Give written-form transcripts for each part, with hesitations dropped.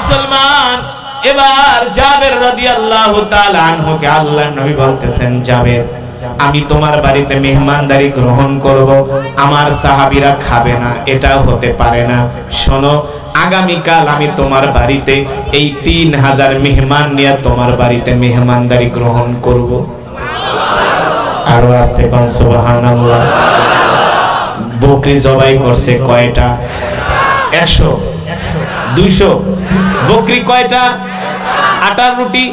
মুসলমান, এবার জাবের রাদিয়াল্লাহু তাআলা আনহুকে আল্লাহর নবী বলতেছেন, জাবের আমি তোমার বাড়িতে মেহমানদারি গ্রহণ করব, আমার সাহাবীরা খাবে না, এটাও হতে পারে না। শোনো, আগামীকাল আমি তোমার বাড়িতে এই 3000 মেহমান নিয়ে তোমার বাড়িতে মেহমানদারি গ্রহণ করব। আরো আস্তে কোন সুবহানাল্লাহ। বকরি জবাই করছে কয়টা? 100, 200। বকরি কয়টা? আটার রুটি।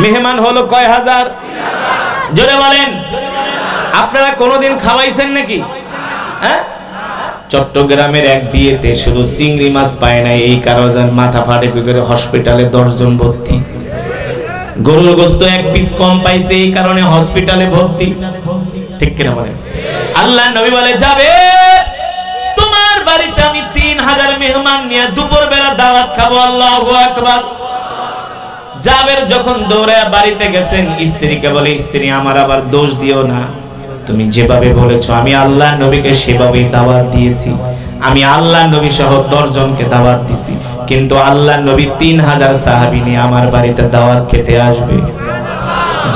মেহমান হলো কয় হাজার? জোরে বলেন। আপনারা কোনোদিন খাওয়াইছেন নাকি? হ্যাঁ, চট্টগ্রামের এক বিয়েতে শুধু চিংড়ি মাছ পায় না, এই কারণে মাথা ফাটে করে হসপিটালে 10 জন ভর্তি। গরুর গোশত 1 পিস কম পাইছে, এই কারণে হসপিটালে ভর্তি। ঠিক কিনা বলেন? আল্লাহ নবী বলে, যাবে তোমার বাড়িতে আমি 3000 মেহমান নিয়ে দুপুর বেলা দাওয়াত খাবো। আল্লাহু আকবার। জাবের যখন দৌড়ায় বাড়িতে গেছেন, স্ত্রীকে বলে, স্ত্রী আমার আবার দোষ দিও না, তুমি যেভাবে বলেছো আমি আল্লাহর নবীকে সেভাবেই দাওয়াত দিয়েছি। আমি আল্লাহর নবী সহ 10 জনকে দাওয়াত দিছি, কিন্তু আল্লাহর নবী 3000 সাহাবী নিয়ে আমার বাড়িতে দাওয়াত খেতে আসবে।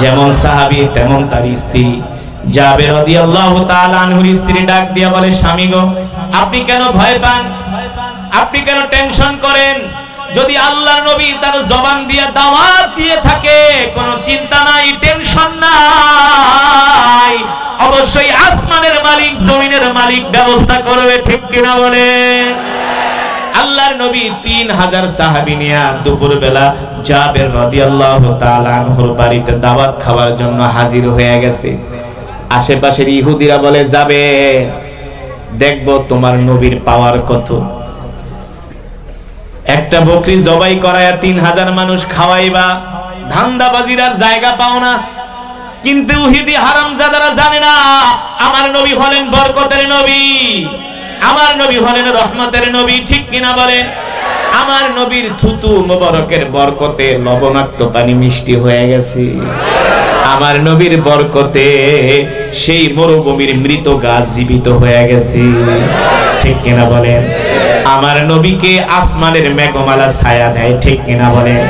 যেমন সাহাবী তেমন তার স্ত্রী। জাবের রাদিয়াল্লাহু তাআলা আনহুর স্ত্রী ডাক দিয়া বলে, স্বামী গো, আপনি কেন ভয় পান? আপনি কেন টেনশন করেন? যদি আল্লাহর নবী তার জবান দিয়ে দাওয়াত দিয়ে থাকে, কোনো চিন্তা নাই, টেনশন নাই। অবশ্যই আসমানের মালিক, জমিনের মালিক ব্যবস্থা করবে। ঠিক কিনা বলে? আল্লাহর নবী 3000 সাহাবী নিয়ে দুপুর বেলা জাবের রাদিয়াল্লাহু তাআলা আনহুর বাড়িতে দাওয়াত খাওয়ার জন্য হাজির হয়ে গেছে। আশেপাশের ইহুদিরা বলে, যাবে দেখবো তোমার নবীর পাওয়ার কত। একটা বকরি জবাই করায়া 3000 মানুষ খাওয়াইবা, ধান্দাবাজির আর জায়গা পাও না। কিন্তু ইহুদি হারামজাদারা জানে না আমার নবী হলেন বরকতের নবী, আমার নবী হলেন রহমতের নবী। ঠিক কিনা বলেন? আমার নবীর থুতু মোবারকের বরকতে লবণাক্ত পানি মিষ্টি হয়ে গেছে। আমার নবীর বরকতে সেই মরুভূমির মৃত গাছ জীবিত হয়ে গেছে। ঠিক কিনা বলেন? আমার নবীকে আসমানের মেঘমালা ছায়া দেয়। ঠিক কিনা বলেন?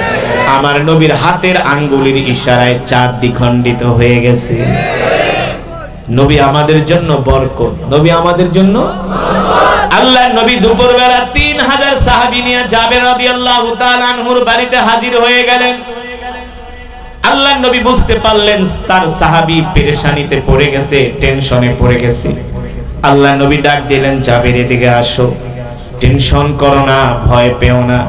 আমার নবীর হাতের আঙ্গুলের ইশারায় চাঁদ দ্বিখণ্ডিত হয়ে গেছে। নবী আমাদের জন্য বরকত, নবী আমাদের জন্য। আল্লাহর নবী দুপুর বেলা 3000 সাহাবী নিয়ে জাবের রাদিয়াল্লাহু তাআলা আনহুর বাড়িতে হাজির হয়ে গেলেন। আল্লাহর নবী বুঝতে পারলেন তার সাহাবী পেরেশানিতে পড়ে গেছে, টেনশনে পড়ে গেছে। আল্লাহর নবী ডাক দিলেন, জাবের এদিকে আসো, টেনশন করো না, ভয় পেও না।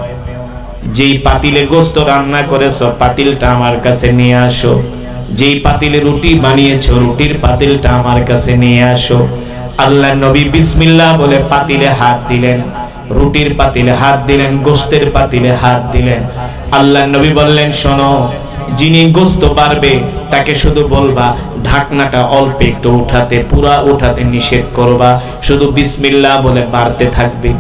যেই পাতিলে গোশত রান্না করেছো পাতিলটা আমার কাছে নিয়ে আসো। যেই পাতিলে রুটি বানিয়েছো রুটির পাতিলটা আমার কাছে নিয়ে আসো। আল্লাহর নবী বিসমিল্লাহ বলে পাতিলে হাত দিলেন, রুটির পাতিলে হাত দিলেন, গোশতের পাতিলে হাত দিলেন। আল্লাহর নবী বললেন, শোনো, যিনি গোশত পারবে তাকে শুধু বলবা ঢাকনাটা অল্প একটু উঠাতে, পুরা উঠাতে নিষেধ করবা, শুধু বিসমিল্লাহ বলে বাড়তে থাকবে।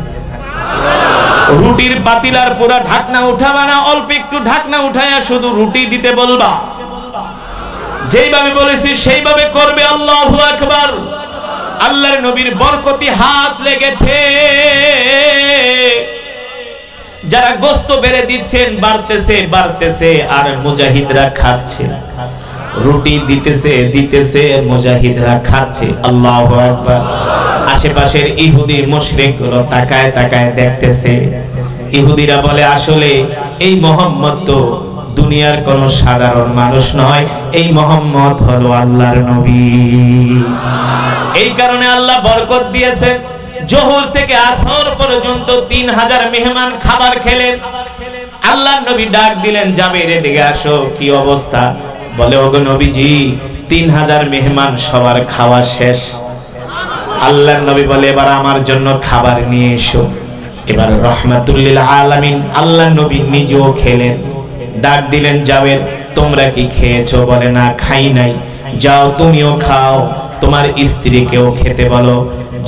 রুটির পাতিলার পুরা ঢাকনা উঠাবা না, অল্প একটু ঢাকনা উঠায়া শুধু রুটি দিতে বলবা। যেইভাবে বলেছি সেইভাবে করবে। আল্লাহু আকবার। আল্লাহর নবীর বরকতি হাত লেগেছে। যারা গোশত বেড়ে দিচ্ছেন বাড়তেছে বাড়তেছে, আর মুজাহিদরা খাচ্ছে। রুটি দিতেছে দিতেছে, মুজাহিদরা খাচ্ছে। আল্লাহু আকবার। আশেপাশের ইহুদি মুশরিকগুলো তাকায় তাকায় দেখতেছে। ইহুদিরা বলে, আসলে এই মুহাম্মদ তো দুনিয়ার কোন সাধারণ মানুষ নয়, এই মুহাম্মদ হলো আল্লাহর নবী। এই কারণে আল্লাহ বরকত দিয়েছেন। জোহর থেকে আসর পর্যন্ত 3000 মেহমান খাবার খেলেন। আল্লাহর নবী ডাক দিলেন, জাবের এদিকে আসো, কি অবস্থা? বলে, ওগো নবীজি, 3000 মেহমান সবার খাওয়া শেষ। আল্লাহর নবী বলে, এবার আমার জন্য খাবার নিয়ে এসো। এবার রাহমাতুল লিল আলামিন আল্লাহর নবী নিজেও খেলেন। ডাক দিলেন, জাবের তোমরা কি খেয়েছো? বলে, না, খাই নাই। যাও তুমিও খাও, তোমার স্ত্রীকেও খেতে বলো।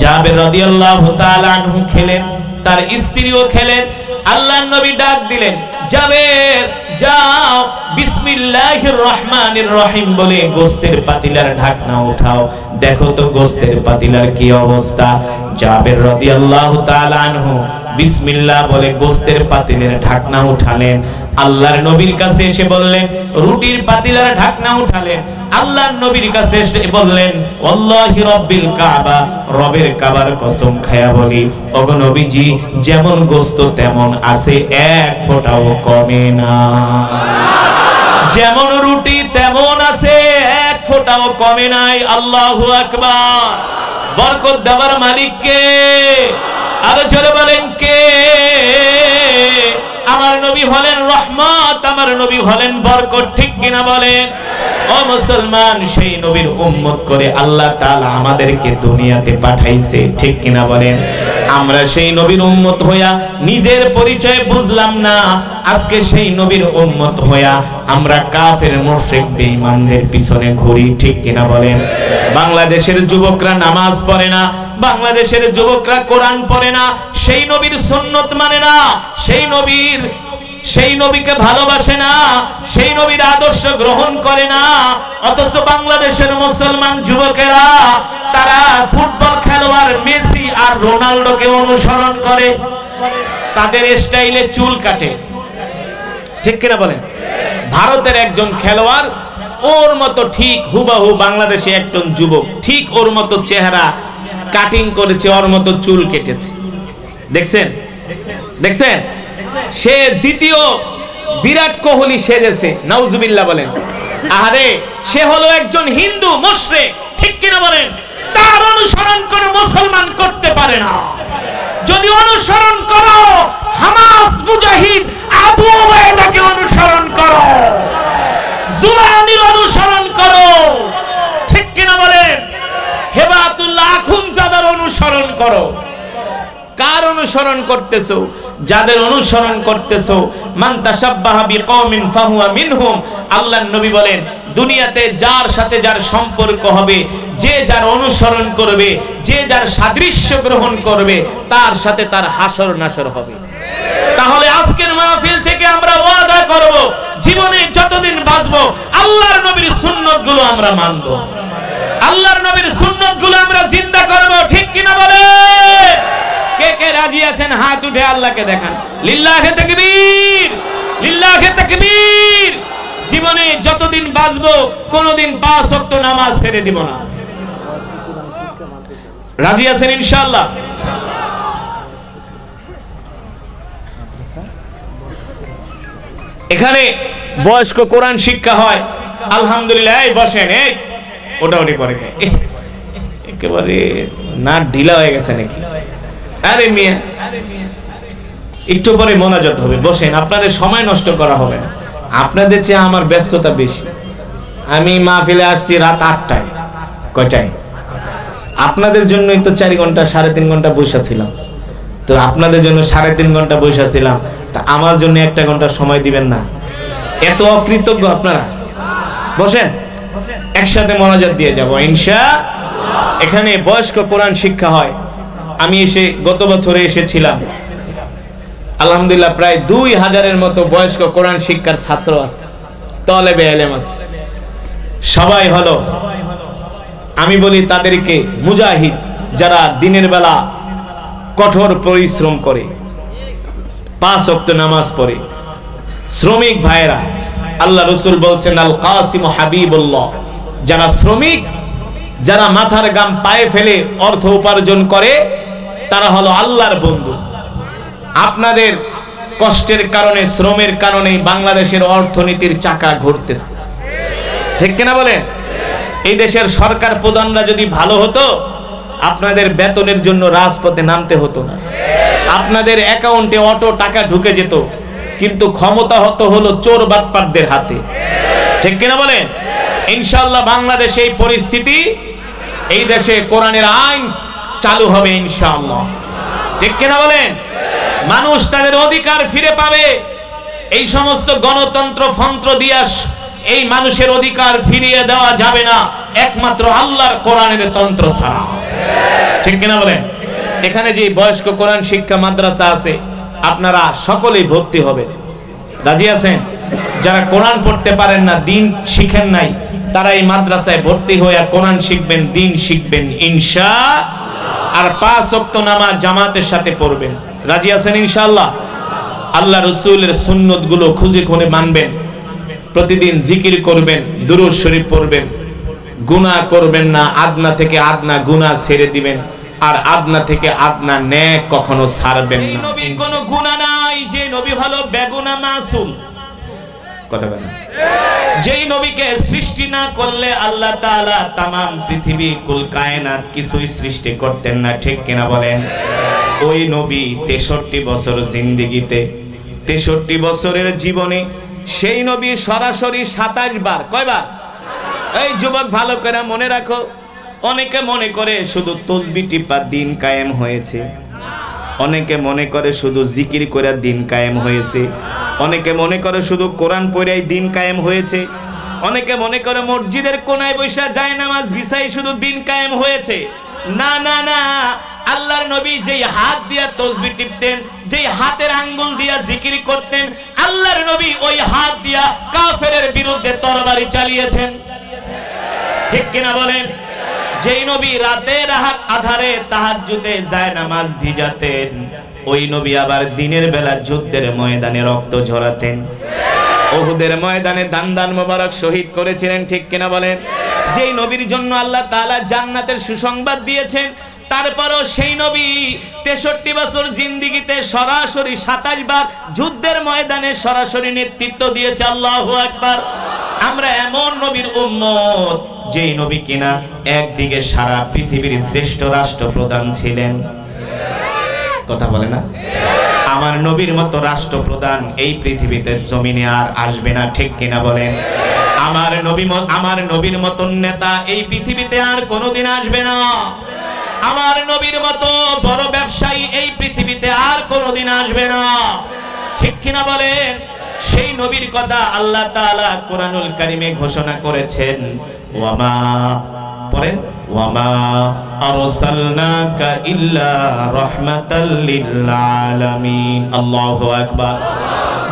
জাবের রাদিয়াল্লাহু তাআলা আনহু খেলেন, তার স্ত্রীও খেলেন। আল্লাহর নবী ডাক দিলেন, জাবের যাও বিসমিল্লাহির রহমানির রহিম বলে গোশতের পাতিলার ঢাকনা উঠাও, দেখো তো গোশতের পাতিলার কি অবস্থা। জাবের রাদিয়াল্লাহু তাআলা আনহু বিসমিল্লাহ বলে গোস্তের পাতিলের ঢাকনা উঠালেন। আল্লাহর নবীর কাছে এসে বললেন, রুটির পাতিলের ঢাকনা উঠালেন। আল্লাহর নবীর কাছে এসে বললেন, ওয়াল্লাহি রাব্বিল কাবা, রবের কাবার কসম খায়া বলি, ওগো নবীজি, যেমন গোস্ত তেমন আছে, এক ফোঁটাও কমে না। যেমন রুটি তেমন আছে, এক ফোঁটাও কমে নাই। আল্লাহু আকবার। বরকত দেওয়ার মালিক কে? আরো জোরে বলেন কে? আমার নবী হলেন রহমত, আমার নবী হলেন বরকত, ঠিক কিনা বলেন? ও মুসলমান, সেই নবীর উম্মত করে আল্লাহ তাআলা আমাদেরকে দুনিয়াতে পাঠাইছে, ঠিক কিনা বলেন? আমরা সেই নবীর উম্মত হইয়া নিজের পরিচয় বুঝলাম না, আজকে সেই নবীর উম্মত হইয়া আমরা কাফের মুশরিক বেঈমানদের পিছনে ঘুরি, ঠিক কিনা বলেন? বাংলাদেশের যুবকরা নামাজ পড়ে না, বাংলাদেশের যুবকরা কোরআন পড়ে না, সেই নবীর সুন্নত মানে না, সেই নবীকে ভালোবাসে না, সেই নবীর আদর্শ গ্রহণ করে না। অথচ বাংলাদেশের মুসলমান যুবকেরা তারা ফুটবল খেলোয়াড় মেসি আর রোনাল্ডোকে অনুসরণ করে, তাদের স্টাইলে চুল কাটে, ঠিক কিনা বলেন? ভারতের একজন খেলোয়াড় ওর মতো ঠিক হুবাহু বাংলাদেশে একজন যুবক ঠিক ওর মতো চেহারা কাটিং করেছে, ওর মতো চুল কেটেছে। দেখছেন? দেখছেন? সে দ্বিতীয় বিরাট কোহলি সেজেছে, নাউজুবিল্লাহ বলেন। আরে সে হলো একজন হিন্দু মুশরিক, ঠিক কিনা বলেন? তার অনুসরণ কোনো মুসলমান করতে পারে না। যদি অনুসরণ করো, হামাস মুজাহিদ আবু উবাইদাকে অনুসরণ করো, জুলানির অনুসরণ করো, ঠিক কিনা বলেন? হেবাতুল্লাহ আখুনজাদার অনুসরণ করো। কার অনুসরণ করতেছো? যাদের অনুসরণ করতেছো, মান তাশাব্বাহা বিকওমিন ফাহুয়া মিনহুম। আল্লাহর নবী বলেন, দুনিয়াতে যার সাথে যার সম্পর্ক হবে, যে যার অনুসরণ করবে, যে যার সাদৃশ্য গ্রহণ করবে, তার সাথে তার হাসর নাসর হবে। তাহলে আজকের মাহফিল থেকে আমরা ওয়াদা করব, জীবনে যতদিন বাঁচবো আল্লাহর নবীর সুন্নতগুলো আমরা মানব, আল্লাহর নবীর সুন্নতগুলো আমরা জিন্দা করব, ঠিক কিনা বলে? কে কে রাজি আছেন হাত উঠে আল্লাহকে দেখান। লিল্লাহে তাকবীর, লিল্লাহে তাকবীর। জীবনে যতদিন বাঁচবো কোনোদিন 5 ওয়াক্ত নামাজ ছেড়ে দিব না। রাজি আছেন ইনশাআল্লাহ? এখানে বয়স্ক কোরআন শিক্ষা হয়, আলহামদুলিল্লাহ। এই বসেন, এই ওটা করে একেবারে না ঢিলা হয়ে গেছে নাকি? আরে মিয়া, একটু পরে মোনাজাত হবে, বসেন, আপনাদের সময় নষ্ট করা হবে না। আপনাদের চেয়ে আমার ব্যস্ততা বেশি। আমি মাহফিলে আসছি রাত 8টায়। কয়টায়? আপনাদের জন্যই তো 4 ঘন্টা 3.5 ঘন্টা বসে ছিলাম। তো আপনাদের জন্য 3.5 ঘন্টা বসে ছিলাম, তা আমার জন্য 1 ঘন্টা সময় দিবেন না? এত অকৃতজ্ঞ আপনারা? বসেন, একসাথে মোনাজাত দিয়ে যাব ইনশাআল্লাহ। এখানে বয়স্ক কোরআন শিক্ষা হয়। আমি গত বছরে এসেছিলাম, আলহামদুলিল্লাহ প্রায় 2000-এর মতো বয়স্ক কোরআন শিক্ষার ছাত্র আছে, তলেবে ইলম আছে। সবাই হলো, আমি বলি তাদেরকে মুজাহিদ, যারা দিনের বেলা কঠোর পরিশ্রম করে, 5 ওয়াক্ত নামাজ পড়ে, শ্রমিক ভাইরা। আল্লাহ রাসূল বলছেন, আল কাসিম হাবিবুল্লাহ, যারা শ্রমিক, যারা মাথার ঘাম পায়ে ফেলে অর্থ উপার্জন করে, তারা হলো আল্লাহর বন্ধু। আপনাদের কষ্টের কারণে, শ্রমের কারণে বাংলাদেশের অর্থনীতির চাকা ঘুরতেছে, ঠিক কিনা বলেন? এই দেশের সরকার প্রধানরা যদি ভালো হতো, আপনাদের বেতনের জন্য রাজপথে নামতে হতো না, আপনাদের অ্যাকাউন্টে অটো টাকা ঢুকে যেত। কিন্তু ক্ষমতা হলো চোর বাটপারদের হাতে, ঠিক কিনা বলেন? ইনশাআল্লাহ বাংলাদেশে এই পরিস্থিতি, এই দেশে কোরআনের আইন চালু হবে ইনশাআল্লাহ, ঠিক কিনা বলেন? মানুষ তাদের অধিকার ফিরে পাবে। এই সমস্ত গণতন্ত্র ফন্ত্র দিয়া এই মানুষের অধিকার ফিরিয়ে দেওয়া যাবে না, একমাত্র আল্লাহর কোরআনের তন্ত্র ছাড়া, ঠিক কিনা বলেন? এখানে যে বয়স্ক কোরআন শিক্ষা মাদ্রাসা আছে, আপনারা সকলেই ভর্তি হবেন। রাজি আছেন? যারা কোরআন পড়তে পারেন না, দিন শিখেন নাই, তারা এই মাদ্রাসায় ভর্তি হয়ে কোরআন শিখবেন, দিন শিখবেন ইনশাআল্লাহ। আর 5 ওয়াক্ত নামাজ জামাতের সাথে পড়বেন। রাজি আছেন ইনশাআল্লাহ? আল্লাহ রাসূলের সুন্নতগুলো খুঁজে খুঁজে মানবেন, প্রতিদিন জিকির করবেন, দুরূদ শরীফ পড়বেন, গুনাহ করবেন না, আদনা থেকে আদনা গুনাহ ছেড়ে দিবেন, আর আদনা থেকে আদনা নেক কখনো ছাড়বেন না। এই নবীর কোনো গুনাহ নাই, যে নবী হলো বেগুনাহ মাসুম। কথা বলেন, যেই নবীকে সৃষ্টি না করলে আল্লাহ তাআলা তামাম পৃথিবী কুল কায়নাত কিছুই সৃষ্টি করতেন না, ঠিক কিনা বলেন? ওই নবী 63 বছর জিন্দেগিতে, 63 বছরের জীবনে সেই নবী সরাসরি 27 বার, কয়বার? এই যুবক ভালো করে মনে রাখো, অনেকে মনে করে শুধু তাসবিহ টিপা দিন কায়েম হয়েছে, অনেকে মনে করে শুধু জিকির করে দিন কায়েম হয়েছে, অনেকে মনে করে শুধু কোরআন পড়াই দিন কায়েম হয়েছে, অনেকে মনে করে মসজিদের কোনায় বসে যায় নামাজ বিছাই শুধু দিন কায়েম হয়েছে। না না না, আল্লাহর নবী যেই হাত দিয়া তাসবিহ টিপতেন, যেই হাতের আঙ্গুল দিয়া জিকির করতেন, আল্লাহর নবী ওই হাত দিয়া কাফেরের বিরুদ্ধে তরবারি চালিয়েছেন, ঠিক কিনা বলেন? যেই নবী রাতের আধারে তাহাজ্জুদে যায় নামাজ ভিজাতেন, ওই নবী আবার দিনের বেলা যুদ্ধের ময়দানে রক্ত ঝরাতেন, উহুদের ময়দানে দান মোবারক শহীদ করেছিলেন, ঠিক কিনা বলেন? যেই নবীর জন্য আল্লাহ তাআলা জান্নাতের সুসংবাদ দিয়েছেন, তারপরও সেই নবী 63 বছর জিন্দেগিতে সরাসরি 27 বার যুদ্ধের ময়দানে সরাসরি নেতৃত্ব দিয়েছে। আল্লাহু আকবার। আমরা এমন নবীর উম্মত যেই নবী কিনা একদিকে সারা পৃথিবীর শ্রেষ্ঠ রাষ্ট্রপ্রধান ছিলেন, কথা বলে না? আমার নবীর মতো রাষ্ট্রপ্রধান এই পৃথিবীতে জমিনে আর আসবে না, ঠিক কিনা বলেন? আমার নবীর মতো নেতা এই পৃথিবীতে আর কোনোদিন আসবে না। আমার নবীর মতো বড় ব্যবসায়ী এই পৃথিবীতে আর কোনোদিন আসবে না, ঠিক কিনা বলেন? সেই নবীর কথা আল্লাহ তাআলা কোরআনুল কারীমে ঘোষণা করেছেন, ওয়ামা পড়েন, ওয়ামা আরসালনাকা ইল্লা রাহমাতাল লিল আলামিন। আল্লাহু আকবার।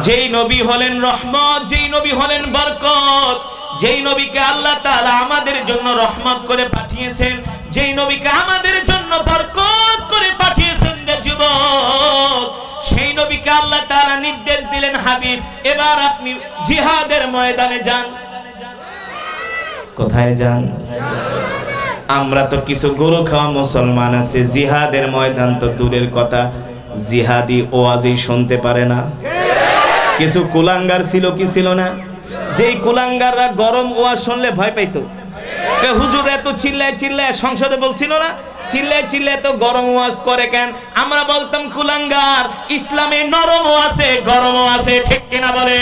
যেই নবী হলেন রহমত, যেই নবী হলেন বরকত, যেই নবীকে আল্লাহ তাআলা আমাদের জন্য রহমত করে পাঠিয়েছেন, যেই নবীকে আমাদের জন্য বরকত করে পাঠিয়েছেন রে যুবক, সেই নবীকে আল্লাহ তাআলা নির্দেশ দিলেন, হাবিব এবার আপনি জিহাদের ময়দানে যান। কোথায় যান? আমরা তো কিছু গরু খাওয়া মুসলমান আছে, জিহাদের ময়দান তো দূরের কথা, জিহাদি ওয়াজই শুনতে পারে না। কিছু কুলাঙ্গার ছিল কি ছিল না, যেই কুলাঙ্গাররা গরম ওয়াজ শুনলে ভয় পাইতো। কে হুজুর এত চিল্লায় চিল্লায় সংসদে বলছিল না, চিল্লায় চিল্লায় তো গরম ওয়াজ করে কেন? আমরা বলতাম কুলাঙ্গার, ইসলামে নরমও আছে গরমও আছে, ঠিক কিনা বলে?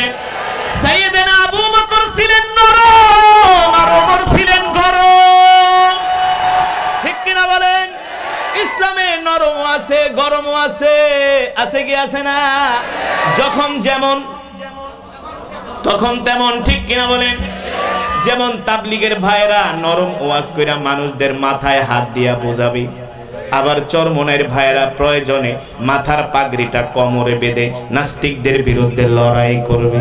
সাইয়েদনা আবু বকর ছিলেন নরম আর ওমর ছিলেন গরম, ঠিক কিনা বলেন? ইসলামে নরমও আছে গরমও আছে, আছে কি আছে না? যখন যেমন তখন তেমন, ঠিক কিনা বলেন? যেমন তাবলীগের ভাইরা নরম ওয়াজ কইরা মানুষদের মাথায় হাত দিয়া বোঝাবে, আবার চরমনের ভাইরা প্রয়োজনে মাথার পাগড়িটা কোমরে বেঁধে নাস্তিকদের বিরুদ্ধে লড়াই করবে।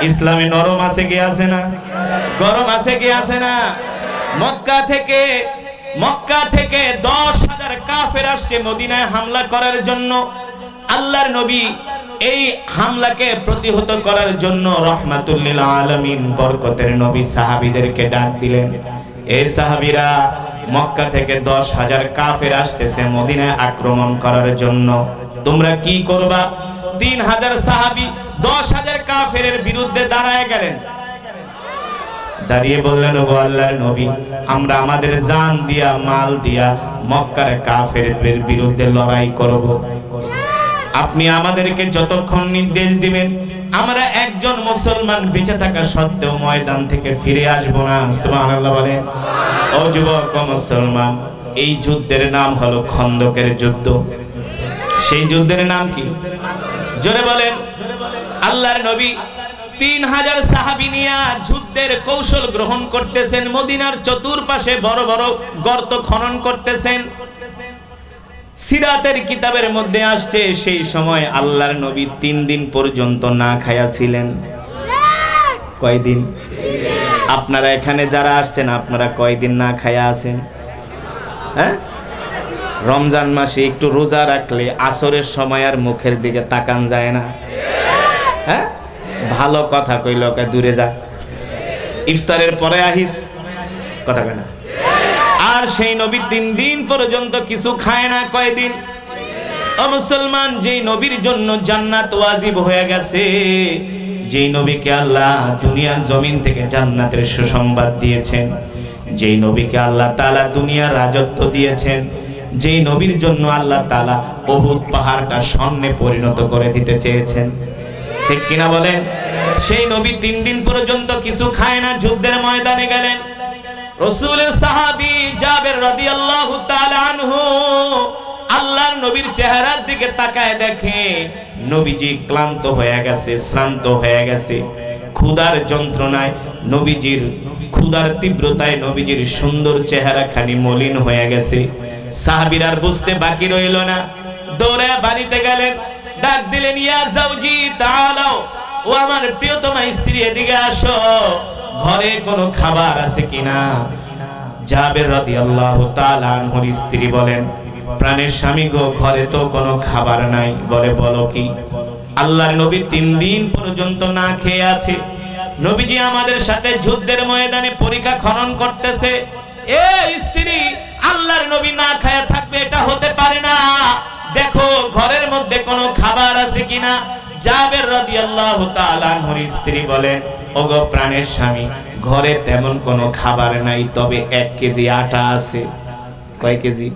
ইসলামে নরম আছে কি আছে না? গরম আছে কি আছে না? মক্কা থেকে 10,000 কাফের আসছে মদিনায় হামলা করার জন্য। আল্লাহর নবী এই হামলাকে প্রতিহত করার জন্য রহমাতুল লিল আলামিন বরকতের নবী সাহাবীদেরকে ডাক দিলেন, এই সাহাবীরা মক্কা থেকে 10,000 কাফের আসতেছে মদিনায় আক্রমণ করার জন্য, তোমরা কি করবা? 3,000 সাহাবী 10,000 কাফেরের বিরুদ্ধে দাঁড়ায় গেলেন, দাঁড়িয়ে বললেন, ও আল্লাহর নবী, আমরা আমাদের জান দিয়া মাল দিয়া মক্কার কাফেরদের বিরুদ্ধে লড়াই করব। আপনি আমাদেরকে যতক্ষণ নির্দেশ দিবেন আমরা একজন মুসলমান বেঁচে থাকা সত্ত্বেও ময়দান থেকে ফিরে আসব না। সুবহানাল্লাহ বলেন। ও যুবক মুসলমান, এই যুদ্ধের নাম হলো খন্দকের যুদ্ধ। সেই যুদ্ধের নাম কি? জোরে বলেন। আল্লাহর নবী 3,000 সাহাবী নিয়ে যুদ্ধের কৌশল গ্রহণ করতেছেন, মদিনার চতুর্পাশে বড় বড় গর্ত খনন করতেছেন। সিরাতের কিতাবের মধ্যে আসছে সেই সময় আল্লাহর নবী 3 দিন পর্যন্ত না খায়া ছিলেন। কয়দিন? আপনারা এখানে যারা আসছেন আপনারা কয়দিন না খায়া আছেন? হ্যাঁ, রমজান মাসে একটু রোজা রাখলে আসরের সময় আর মুখের দিকে তাকান যায় না। হ্যাঁ, ভালো কথা কইল দূরে যা, ইফতারের পরে আহিস, কথা কয় না। আর সেই নবী 3 দিন পর্যন্ত কিছু খায় না। কয়দিন? ও মুসলমান, যেই নবীর জন্য জান্নাত ওয়াজিব হয়ে গেছে, যেই নবীকে আল্লাহ দুনিয়ার জমিন থেকে জান্নাতের সুসংবাদ দিয়েছেন, যেই নবীকে আল্লাহ তাআলা দুনিয়ার রাজত্ব দিয়েছেন, যেই নবীর জন্য আল্লাহ তাআলা উহুদ পাহাড়টা স্বর্ণে পরিণত করে দিতে চেয়েছেন, ঠিক কিনা বলেন? সেই নবী 3 দিন পর্যন্ত কিছু খায় না, যুদ্ধের ময়দানে গেলেন। রাসূলের সাহাবী জাবের রাদিয়াল্লাহু তাআলা আনহু আল্লাহর নবীর চেহারার দিকে তাকায় দেখে নবীজি ক্লান্ত হয়ে গেছে, শ্রান্ত হয়ে গেছে, ক্ষুধার যন্ত্রণায় নবীজির ক্ষুধার তীব্রতায় নবীজির সুন্দর চেহারাখানি মলিন হয়ে গেছে। সাহাবীরা আর বুঝতে বাকি রইল না, দৌড়ে বাড়িতে গেলেন, ডাক দিলেন, ইয়া জাওজি তাআলাও, ও আমার প্রিয়তমা স্ত্রী এদিকে আসো, ঘরে কোনো খাবার আছে কিনা? জাবের রাদিয়াল্লাহু তাআলা আনহুর স্ত্রী বলেন, প্রাণের স্বামী গো, ঘরে তো কোনো খাবার নাই। বলে, বলো কি? আল্লাহর নবী 3 দিন পর্যন্ত না খেয়ে আছে। নবীজি আমাদের সাথে যুদ্ধের ময়দানে পরীক্ষা খনন করতেছে। এ স্ত্রী, আল্লাহর নবী না খায়া থাকবে এটা হতে পারে না, দেখো ঘরের মধ্যে কোনো খাবার আছে কিনা। জাবের রাদিয়াল্লাহু তাআলা আনহুর স্ত্রী বলেন, ওগো প্রাণের স্বামী, ঘরে তেমন কোনো খাবার নাই, তবে 1 কেজি আটা আছে। কয় কেজি?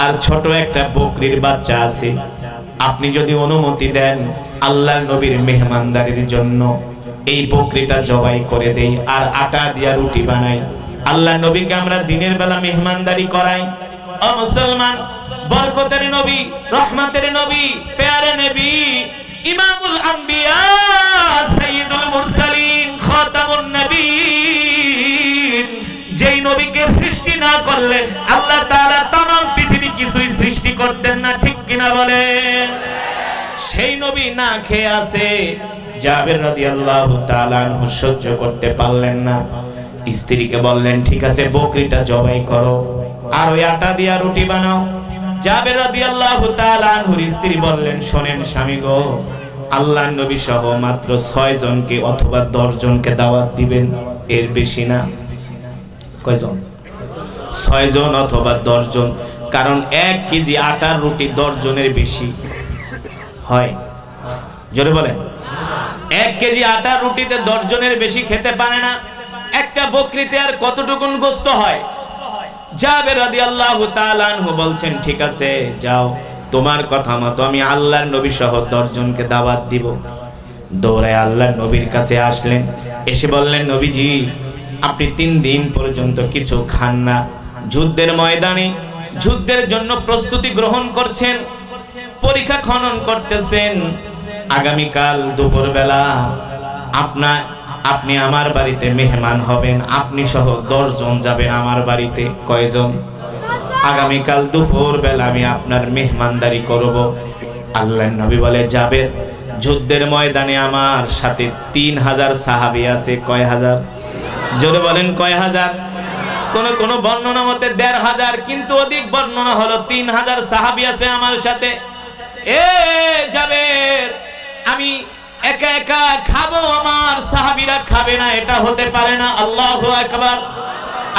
আর ছোট একটা বকরির বাচ্চা আছে। আপনি যদি অনুমতি দেন, আল্লাহর নবীর মেহমানদারির জন্য এই বকরিটা জবাই করে দেই আর আটা দিয়া রুটি বানাই, আল্লাহর নবীকে আমরা দিনের বেলা মেহমানদারি করাই। ও মুসলমান, বরকতের নবী, রহমতের নবী, প্যারে নবী, ইমামুল আম্বিয়া, সাইয়্যিদুল মুরসালিন, খাতামুন নবীন, যেই নবীকে সৃষ্টি না করলে আল্লাহ তাআলা तमाम পৃথিবী কিছুই সৃষ্টি করতেন না, ঠিক কিনা বলে? সেই নবী না খেয়ে আছে। জাবের রাদিয়াল্লাহু তাআলা আনহু সহ্য করতে পারলেন না, স্ত্রীকে বললেন, ঠিক আছে বকরিটা জবাই করো আর ওই আটা দিয়া রুটি বানাও। জাবের রাদিয়াল্লাহু তাআলা আনহুর স্ত্রী বললেন, শোনেন স্বামী গো, আল্লাহর নবী সহ মাত্র 6 জনকে অথবা 10 জনকে দাওয়াত দিবেন, এর বেশি না। কয়জন? 6 জন অথবা 10 জন, কারণ 1 কেজি আটার রুটি 10 জনের বেশি হয়। জোরে বলেন, 1 কেজি আটার রুটিতে 10 জনের বেশি খেতে পারে না। একটা বকরিতে আর কতটুকুন গোশত হয়? জাবের রাদিয়াল্লাহু তাআলা আনহু বলছেন, ঠিক আছে যাও, তোমার কথা মতো আমি আল্লাহর নবী সহ 10 জনকে দাওয়াত দিব। দৌড়ায় আল্লাহর নবীর কাছে আসলেন, এসে বললেন, নবীজি আপনি 3 দিন পর্যন্ত কিছু খান না, যুদ্ধের ময়দানে যুদ্ধের জন্য প্রস্তুতি গ্রহণ করছেন, পরীক্ষা খনন করতেছেন। আগামীকাল দুপুরবেলা আপনি আমার বাড়িতে মেহমান হবেন, আপনি সহ 10 জন যাবেন আমার বাড়িতে। কয়জন? আগামীকাল দুপুরবেলা আমি আপনার মেহমানদারি করব। আল্লাহর নবী বলে, যাবেন, যুদ্ধের ময়দানে আমার সাথে 3000 সাহাবী আছে। কয় হাজার? জোরে বলেন, কয় হাজার? কোন বর্ণনা মতে 1500, কিন্তু অধিক বর্ণনা হলো 3000 সাহাবী আছে আমার সাথে। এ জাবের, আমি একা একা খাবো, আমার সাহাবীরা খাবে না, এটা হতে পারে না। আল্লাহু আকবার।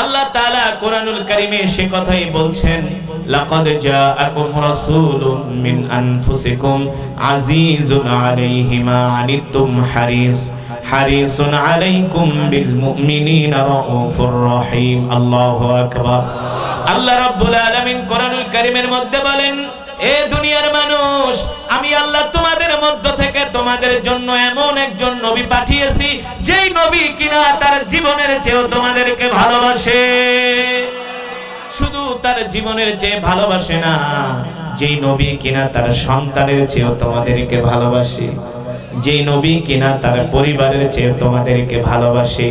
আল্লাহ তাআলা কোরআনুল কারীমে সে কথাই বলছেন, লাকাদ জাআকুম রাসূলুম মিন আনফুসিকুম আজিজুন আলাইহি মা আনিতুম হারিসুন আলাইকুম বিল মুমিনিনা রাউফুর রহিম। আল্লাহু আকবার। আল্লাহ রাব্বুল আলামিন কোরআনুল কারীমের মধ্যে বলেন, এ দুনিয়ার মানুষ, আমি আল্লাহ তোমাদের মধ্য থেকে তোমাদের জন্য এমন একজন নবী পাঠিয়েছি, যেই নবী কিনা তার জীবনের চেয়েও তোমাদেরকে ভালোবাসে। শুধু তার জীবনের চেয়ে ভালোবাসে না, যেই নবী কিনা তার সন্তানের চেয়েও তোমাদেরকে ভালোবাসে, যেই নবী কিনা তার পরিবারের চেয়েও তোমাদেরকে ভালোবাসে।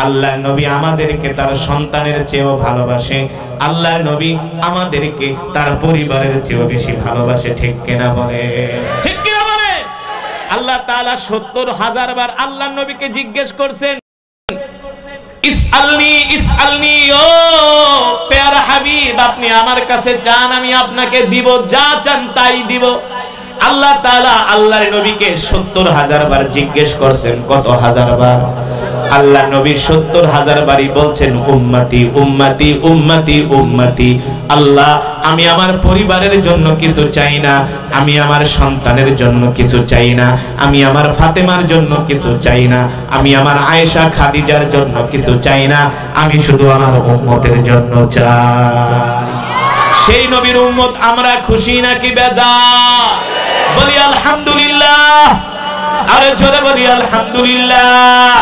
আল্লাহর নবী আমাদেরকে তার সন্তানের চেয়েও ভালোবাসে, আল্লাহর নবী আমাদেরকে তার পরিবারের চেয়েও বেশি ভালোবাসে। ঠিক কিনা বলে? ঠিক কিনা বলে? আল্লাহ তাআলা 70,000 বার আল্লাহর নবীকে জিজ্ঞেস করছেন, ইসআলনি ইসআলনি, ও প্যারা হাবিব, আপনি আমার কাছে চান, আমি আপনাকে দিব, যা চান তাই দিব। আল্লাহ তাআলা আল্লাহর নবীকে ৭০,০০০ বার জিজ্ঞেস করছেন। কত হাজার বার? আল্লাহ নবী ৭০,০০০ বারই বলছেন উম্মতি উম্মতি উম্মতি উম্মতি। আল্লাহ, আমি আমার পরিবারের জন্য কিছু চাই না, আমি আমার সন্তানের জন্য কিছু চাই না, আমি আমার ফাতেমার জন্য কিছু চাই না, আমি আমার আয়েশা খাদিজার জন্য কিছু চাই না, আমি শুধু আমার উম্মতের জন্য চাই। সেই নবীর উম্মত আমরা খুশি নাকি বেজার? বলি আলহামদুলিল্লাহ, আরে জোরে বলি আলহামদুলিল্লাহ।